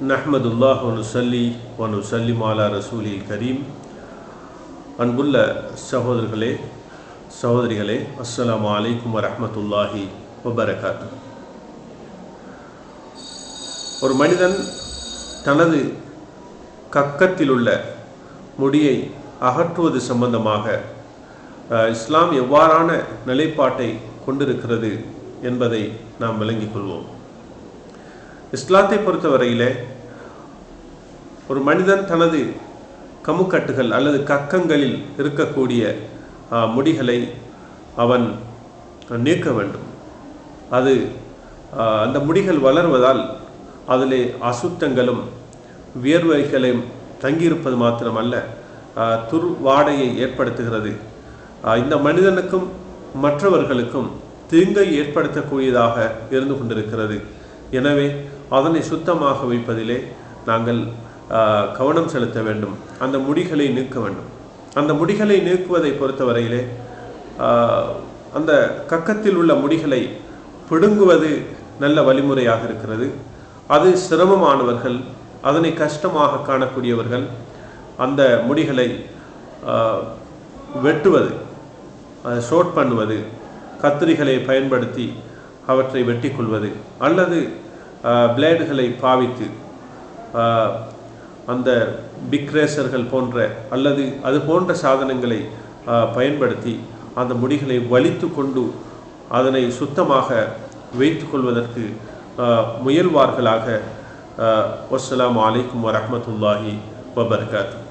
நஹ்மதுல்லாஹ் வ நுஸல்லி வ நுஸல்லிமு அலா ரசூலில் கரீம். அன்புள்ள சகோதரர்களே, சகோதரிகளே, அஸ்ஸலாமு அலைக்கும் வரஹ்மத்துல்லாஹி வபரகாத்து. ஒரு மனிதன் தனது கக்கத்தில் உள்ள முடியை அகற்றுவது சம்பந்தமாக இஸ்லாம் எவ்வாறான நிலைப்பாட்டை கொண்டிருக்கிறது என்பதை நாம் விளங்கிக் கொள்வோம். இஸ்லாத்தை பொறுத்தவரையிலே ஒரு மனிதன் தனது கமுக்கட்டுகள் அல்லது கக்கங்களில் இருக்கக்கூடிய முடிகளை அவன் நீக்க வேண்டும். அது அந்த முடிகள் வளர்வதால் அதிலே அசுத்தங்களும் வியர்வைகளையும் தங்கியிருப்பது மாத்திரமல்ல, துர்வாடையை ஏற்படுத்துகிறது. இந்த மனிதனுக்கும் மற்றவர்களுக்கும் தீங்கை ஏற்படுத்தக்கூடியதாக இருந்து கொண்டிருக்கிறது. எனவே அதனை சுத்தமாக வைப்பதிலே நாங்கள் கவனம் செலுத்த வேண்டும். அந்த முடிகளை நீக்க வேண்டும். அந்த முடிகளை நீக்குவதை பொறுத்தவரையிலே அந்த கக்கத்தில் உள்ள முடிகளை பிடுங்குவது நல்ல வழிமுறையாக இருக்கிறது. அது சிரமமானவர்கள், அதனை கஷ்டமாக காணக்கூடியவர்கள் அந்த முடிகளை வெட்டுவது, ஷோட் பண்ணுவது, கத்திரிகளை பயன்படுத்தி அவற்றை வெட்டி கொள்வது அல்லது பிளேடுகளை பாவித்து அந்த பிக் ரேசர்கள் போன்ற அல்லது அது போன்ற சாதனங்களை பயன்படுத்தி அந்த முடிகளை வலித்து கொண்டு அதனை சுத்தமாக வைத்து கொள்வதற்கு முயல்வார்களாக. வஸ்ஸலாமு அலைக்கும் வரஹ்மத்துல்லாஹி வபரகாத்துஹு.